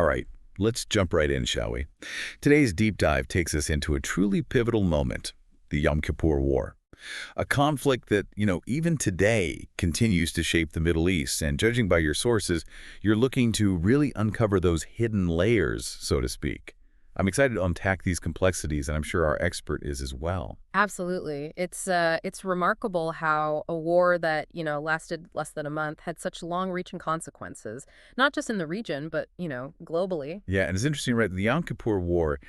All right, let's jump right in, shall we? Today's deep dive takes us into a truly pivotal moment, the Yom Kippur War. A conflict that, even today continues to shape the Middle East. And judging by your sources, you're looking to really uncover those hidden layers, so to speak. I'm excited to unpack these complexities, and I'm sure our expert is as well. Absolutely. It's remarkable how a war that, lasted less than a month had such long-reaching consequences, not just in the region, but, globally. Yeah, and it's interesting, right? The Yom Kippur War,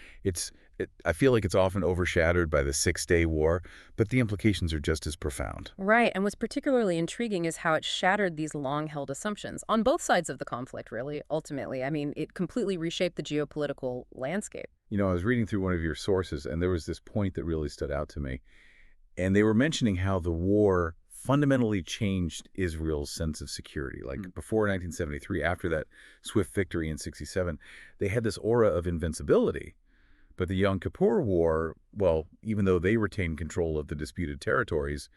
I feel like it's often overshadowed by the Six-Day War, but the implications are just as profound. Right, and what's particularly intriguing is how it shattered these long-held assumptions on both sides of the conflict, really, ultimately. I mean, it completely reshaped the geopolitical landscape. I was reading through one of your sources, and there was this point that really stood out to me. And they were mentioning how the war fundamentally changed Israel's sense of security. Like before 1973, after that swift victory in 67, they had this aura of invincibility. But the Yom Kippur War, well, even though they retained control of the disputed territories,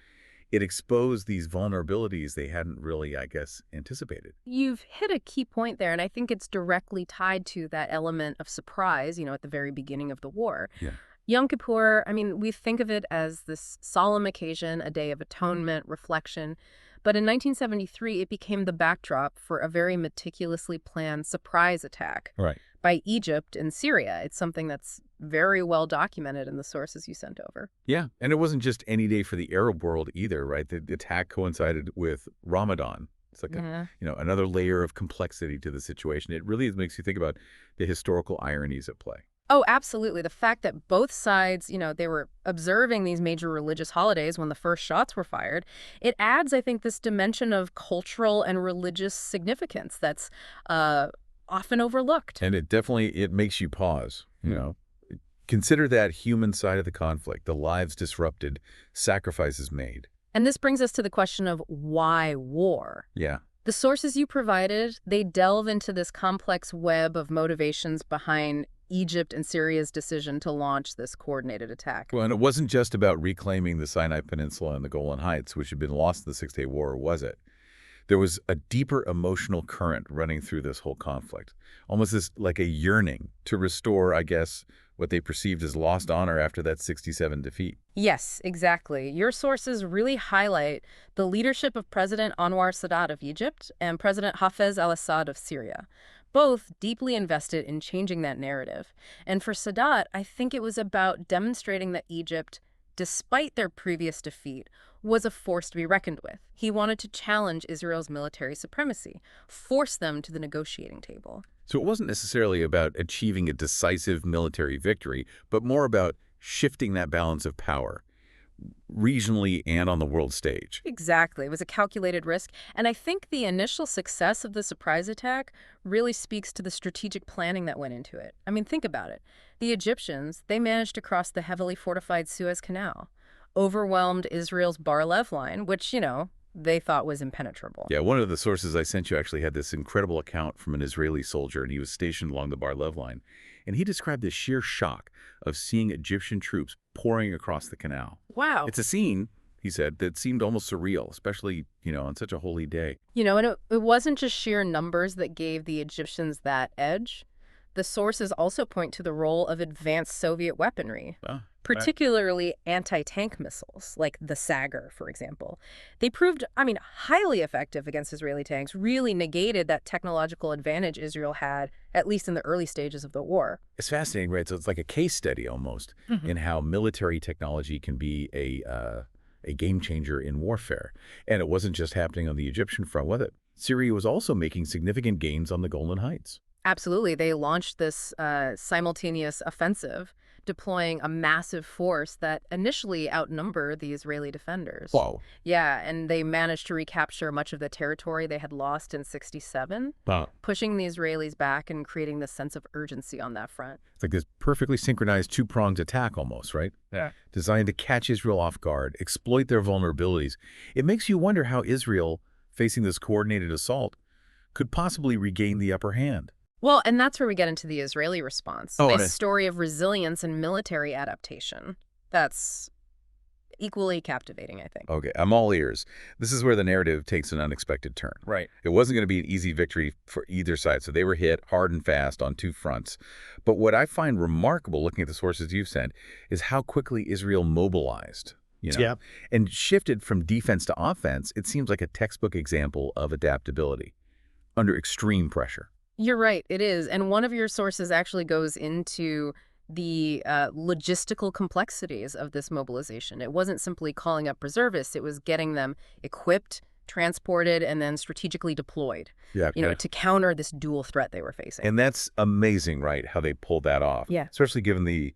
it exposed these vulnerabilities they hadn't really, I guess, anticipated. You've hit a key point there, and I think it's directly tied to that element of surprise, at the very beginning of the war. Yeah. Yom Kippur, I mean, we think of it as this solemn occasion, a day of atonement, reflection. But in 1973, it became the backdrop for a very meticulously planned surprise attack Right. by Egypt and Syria. It's something that's very well documented in the sources you sent over. Yeah, and it wasn't just any day for the Arab world either, right? The attack coincided with Ramadan. It's like Yeah. another layer of complexity to the situation. It really makes you think about the historical ironies at play. Oh, absolutely. The fact that both sides, they were observing these major religious holidays when the first shots were fired, it adds, I think, this dimension of cultural and religious significance that's often overlooked. And it makes you pause. Consider that human side of the conflict, the lives disrupted, sacrifices made. And this brings us to the question of why war? Yeah. The sources you provided, they delve into this complex web of motivations behind Egypt and Syria's decision to launch this coordinated attack. Well, and it wasn't just about reclaiming the Sinai Peninsula and the Golan Heights, which had been lost in the Six-Day War, was it? There was a deeper emotional current running through this whole conflict, almost like a yearning to restore, I guess, what they perceived as lost honor after that 67 defeat. Yes, exactly. Your sources really highlight the leadership of President Anwar Sadat of Egypt and President Hafez al-Assad of Syria, both deeply invested in changing that narrative. And for Sadat, I think it was about demonstrating that Egypt, despite their previous defeat, was a force to be reckoned with. He wanted to challenge Israel's military supremacy, force them to the negotiating table. So it wasn't necessarily about achieving a decisive military victory, but more about shifting that balance of power, regionally and on the world stage. Exactly. It was a calculated risk. And I think the initial success of the surprise attack really speaks to the strategic planning that went into it. I mean, think about it. The Egyptians, they managed to cross the heavily fortified Suez Canal, overwhelmed Israel's Bar-Lev line, which, they thought was impenetrable. Yeah, one of the sources I sent you actually had this incredible account from an Israeli soldier, and he was stationed along the Bar-Lev line. And he described the sheer shock of seeing Egyptian troops pouring across the canal. Wow. It's a scene, he said, that seemed almost surreal, especially, on such a holy day. And it wasn't just sheer numbers that gave the Egyptians that edge. The sources also point to the role of advanced Soviet weaponry, particularly anti-tank missiles, like the Sagar, for example. They proved, highly effective against Israeli tanks, really negated that technological advantage Israel had, at least in the early stages of the war. It's fascinating, right? So it's like a case study almost in how military technology can be a game changer in warfare. And it wasn't just happening on the Egyptian front, was it? Syria was also making significant gains on the Golan Heights. Absolutely. They launched this simultaneous offensive, deploying a massive force that initially outnumbered the Israeli defenders. Whoa. Yeah, and they managed to recapture much of the territory they had lost in 67, Wow. pushing the Israelis back and creating this sense of urgency on that front. It's like this perfectly synchronized two-pronged attack almost, right? Yeah. Designed to catch Israel off guard, exploit their vulnerabilities. It makes you wonder how Israel, facing this coordinated assault, could possibly regain the upper hand. Well, and that's where we get into the Israeli response, Oh, a okay. story of resilience and military adaptation. That's Equally captivating, I think. Okay, I'm all ears. This is where the narrative takes an unexpected turn. Right. It wasn't going to be an easy victory for either side, so they were hit hard and fast on two fronts. But what I find remarkable, looking at the sources you've sent, is how quickly Israel mobilized, Yeah. and shifted from defense to offense. It seems like a textbook example of adaptability under extreme pressure. You're right, it is. And one of your sources actually goes into the logistical complexities of this mobilization. It wasn't simply calling up reservists, it was getting them equipped, transported, and then strategically deployed, Yeah, to counter this dual threat they were facing. and that's amazing, right, how they pulled that off. Yeah. Especially given the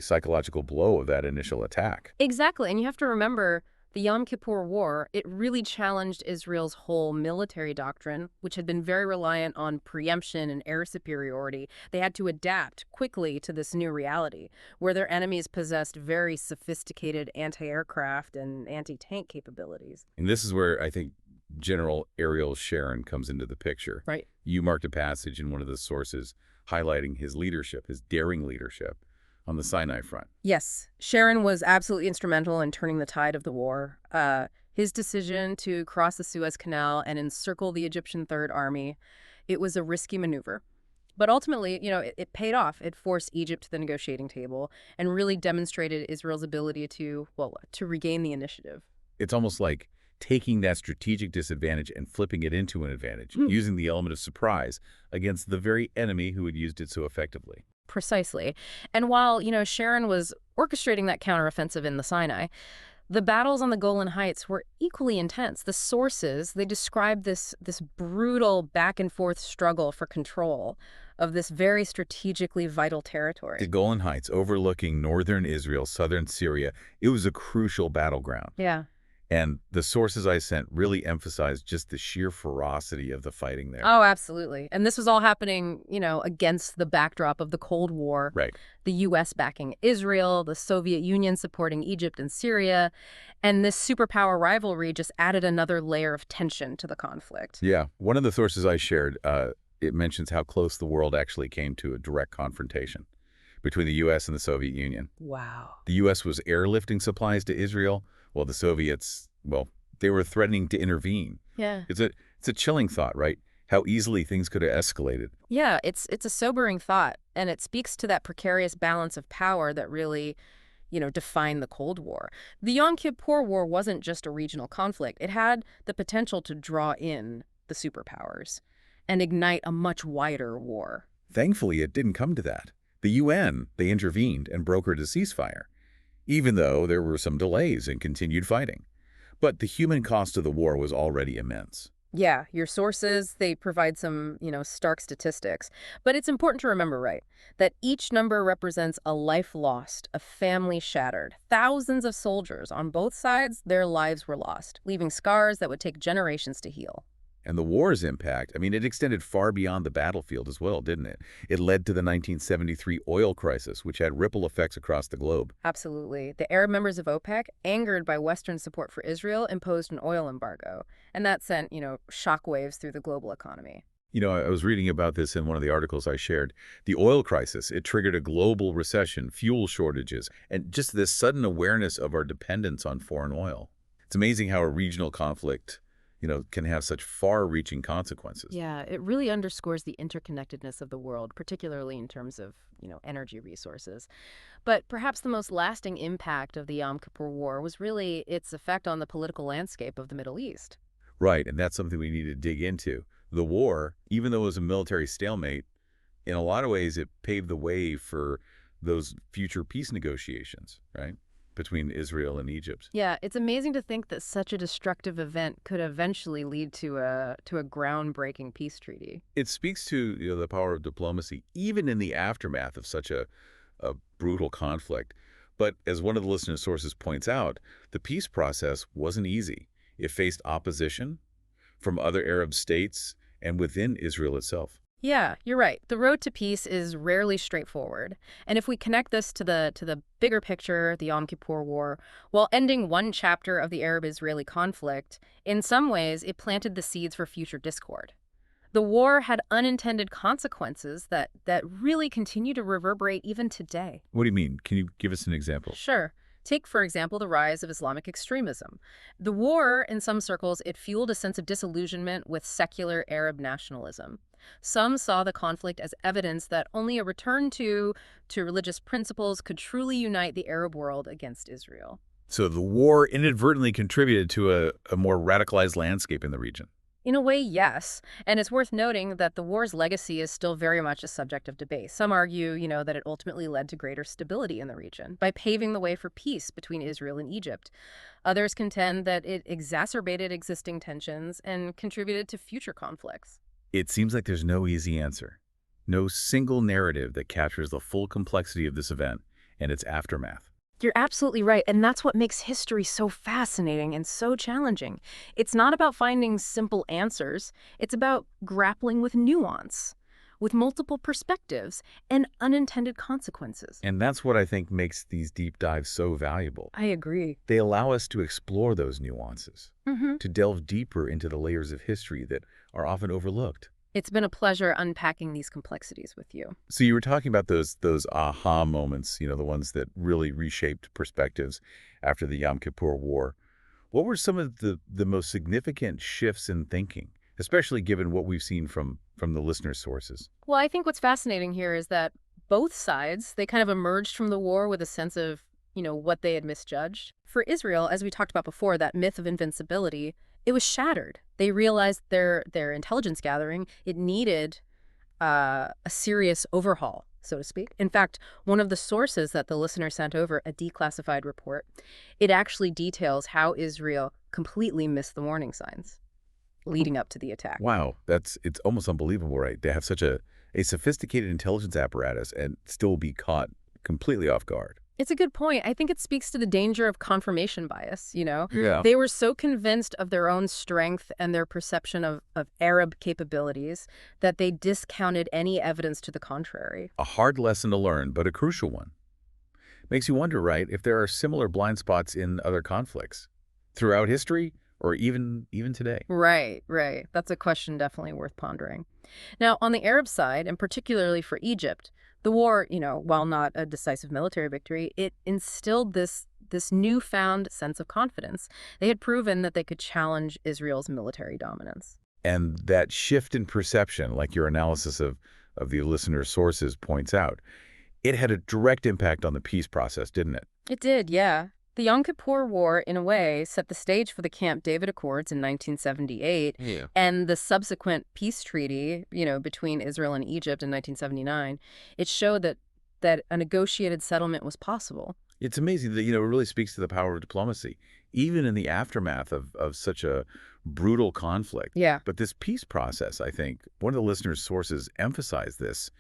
psychological blow of that initial attack. Exactly. And you have to remember the Yom Kippur War, it really challenged Israel's whole military doctrine, which had been very reliant on preemption and air superiority. They had to adapt quickly to this new reality, where their enemies possessed very sophisticated anti-aircraft and anti-tank capabilities. And this is where I think General Ariel Sharon comes into the picture. Right. You marked a passage in one of the sources highlighting his leadership, his daring leadership on the Sinai front. Yes, Sharon was absolutely instrumental in turning the tide of the war. His decision to cross the Suez Canal and encircle the Egyptian Third Army, it was a risky maneuver. But ultimately, it paid off. It forced Egypt to the negotiating table and really demonstrated Israel's ability to regain the initiative. It's almost like taking that strategic disadvantage and flipping it into an advantage, using the element of surprise against the very enemy who had used it so effectively. Precisely. And while, Sharon was orchestrating that counteroffensive in the Sinai, the battles on the Golan Heights were equally intense. The sources, they describe this brutal back-and-forth struggle for control of this very strategically vital territory. The Golan Heights, overlooking northern Israel, southern Syria, it was a crucial battleground. Yeah. And the sources I sent really emphasized just the sheer ferocity of the fighting there. Oh, absolutely. And this was all happening, against the backdrop of the Cold War. Right. The U.S. backing Israel, the Soviet Union supporting Egypt and Syria. And this superpower rivalry just added another layer of tension to the conflict. Yeah. One of the sources I shared, it mentions how close the world actually came to a direct confrontation between the U.S. and the Soviet Union. Wow. The U.S. was airlifting supplies to Israel, while the Soviets, they were threatening to intervene. Yeah. It's a chilling thought, right? How easily things could have escalated. Yeah, it's a sobering thought, and it speaks to that precarious balance of power that really, defined the Cold War. The Yom Kippur War wasn't just a regional conflict. It had the potential to draw in the superpowers and ignite a much wider war. Thankfully, it didn't come to that. The UN, they intervened and brokered a ceasefire, even though there were some delays and continued fighting. But the human cost of the war was already immense. Yeah, your sources, they provide some, stark statistics. But it's important to remember, right, that each number represents a life lost, a family shattered. Thousands of soldiers on both sides, their lives were lost, leaving scars that would take generations to heal. And the war's impact, it extended far beyond the battlefield as well, didn't it? It led to the 1973 oil crisis, which had ripple effects across the globe. Absolutely. The Arab members of OPEC, angered by Western support for Israel, imposed an oil embargo. And that sent, shockwaves through the global economy. I was reading about this in one of the articles I shared. The oil crisis, it triggered a global recession, fuel shortages, and just this sudden awareness of our dependence on foreign oil. It's amazing how a regional conflict can have such far-reaching consequences. Yeah, it really underscores the interconnectedness of the world, particularly in terms of, energy resources. But perhaps the most lasting impact of the Yom Kippur War was really its effect on the political landscape of the Middle East. Right, and that's something we need to dig into. The war, even though it was a military stalemate, in a lot of ways it paved the way for those future peace negotiations, right, between Israel and Egypt. Yeah, it's amazing to think that such a destructive event could eventually lead to a groundbreaking peace treaty. It speaks to the power of diplomacy, even in the aftermath of such a brutal conflict. But as one of the listener sources points out, the peace process wasn't easy. It faced opposition from other Arab states and within Israel itself. Yeah, you're right. The road to peace is rarely straightforward. And if we connect this to the bigger picture, the Yom Kippur War, while ending one chapter of the Arab-Israeli conflict, in some ways it planted the seeds for future discord. The war had unintended consequences that really continue to reverberate even today. What do you mean? Can you give us an example? Sure. Take, for example, the rise of Islamic extremism. The war, in some circles, it fueled a sense of disillusionment with secular Arab nationalism. Some saw the conflict as evidence that only a return to religious principles could truly unite the Arab world against Israel. So the war inadvertently contributed to a more radicalized landscape in the region. In a way, yes. And it's worth noting that the war's legacy is still very much a subject of debate. Some argue, that it ultimately led to greater stability in the region by paving the way for peace between Israel and Egypt. Others contend that it exacerbated existing tensions and contributed to future conflicts. It seems like there's no easy answer. No single narrative that captures the full complexity of this event and its aftermath. You're absolutely right, and that's what makes history so fascinating and so challenging. It's not about finding simple answers, it's about grappling with nuance, with multiple perspectives, and unintended consequences. And that's what I think makes these deep dives so valuable. I agree. They allow us to explore those nuances, Mm-hmm. to delve deeper into the layers of history that are often overlooked. It's been a pleasure unpacking these complexities with you. So you were talking about those aha moments, the ones that really reshaped perspectives after the Yom Kippur War. What were some of the most significant shifts in thinking, especially given what we've seen from the listener sources? Well, I think what's fascinating here is that both sides, they kind of emerged from the war with a sense of, what they had misjudged. For Israel, as we talked about before, that myth of invincibility, it was shattered. They realized their intelligence gathering, it needed a serious overhaul, so to speak. In fact, one of the sources that the listener sent over, a declassified report, it actually details how Israel completely missed the warning signs leading up to the attack. Wow, it's almost unbelievable, right? They have such a sophisticated intelligence apparatus and still be caught completely off guard. It's a good point. I think it speaks to the danger of confirmation bias. Yeah. They were so convinced of their own strength and their perception of Arab capabilities that they discounted any evidence to the contrary. A hard lesson to learn, but a crucial one. Makes you wonder, right, if there are similar blind spots in other conflicts throughout history or even today. Right, right. That's a question definitely worth pondering. Now, on the Arab side, and particularly for Egypt, the war, while not a decisive military victory, it instilled this newfound sense of confidence. They had proven that they could challenge Israel's military dominance. And that shift in perception, like your analysis of the listener's sources points out, it had a direct impact on the peace process, didn't it? It did, yeah. The Yom Kippur War, in a way, set the stage for the Camp David Accords in 1978, Yeah. and the subsequent peace treaty, between Israel and Egypt in 1979. It showed that a negotiated settlement was possible. It's amazing that, it really speaks to the power of diplomacy, even in the aftermath of such a brutal conflict. Yeah. But this peace process, I think, one of the listener's sources emphasized this.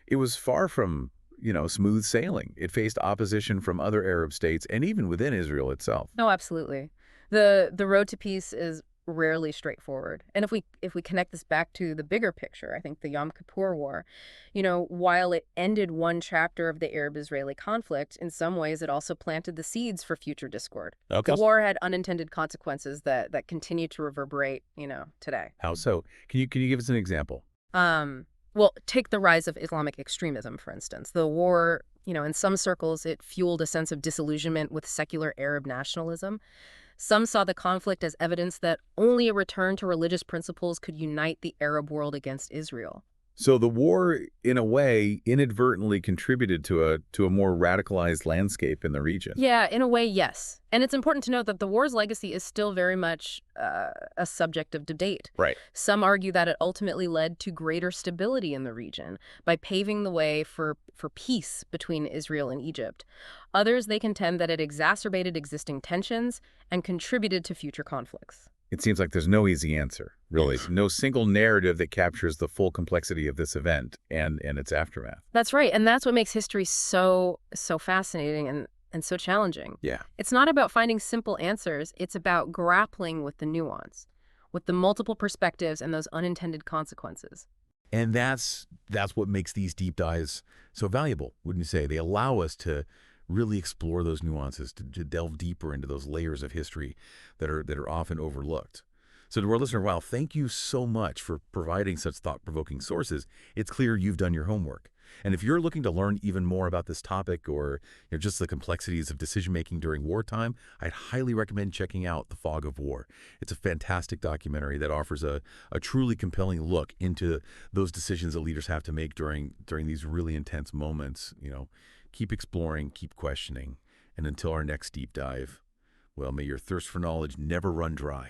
It was far from, smooth sailing. It faced opposition from other Arab states and even within Israel itself. No, absolutely. The road to peace is rarely straightforward. And if we connect this back to the bigger picture, I think the Yom Kippur War, while it ended one chapter of the Arab-Israeli conflict, in some ways it also planted the seeds for future discord. Okay. The war had unintended consequences that continue to reverberate, today. How so? Can you give us an example? Well, take the rise of Islamic extremism, for instance. The war, in some circles, it fueled a sense of disillusionment with secular Arab nationalism. Some saw the conflict as evidence that only a return to religious principles could unite the Arab world against Israel. So the war, in a way, inadvertently contributed to a more radicalized landscape in the region. Yeah, in a way, yes. And it's important to note that the war's legacy is still very much a subject of debate. Right. Some argue that it ultimately led to greater stability in the region by paving the way for peace between Israel and Egypt. Others, they contend that it exacerbated existing tensions and contributed to future conflicts. It seems like there's no easy answer, really. No single narrative that captures the full complexity of this event and its aftermath. That's right. And that's what makes history so fascinating and so challenging. Yeah. It's not about finding simple answers. It's about grappling with the nuance, with the multiple perspectives and those unintended consequences. And that's what makes these deep dives so valuable, wouldn't you say? They allow us to really explore those nuances, to delve deeper into those layers of history that are often overlooked. So to our listener, wow, thank you so much for providing such thought-provoking sources. It's clear you've done your homework. And if you're looking to learn even more about this topic or just the complexities of decision-making during wartime, I'd highly recommend checking out The Fog of War. It's a fantastic documentary that offers a truly compelling look into those decisions that leaders have to make during these really intense moments. Keep exploring, keep questioning, and until our next deep dive, well, may your thirst for knowledge never run dry.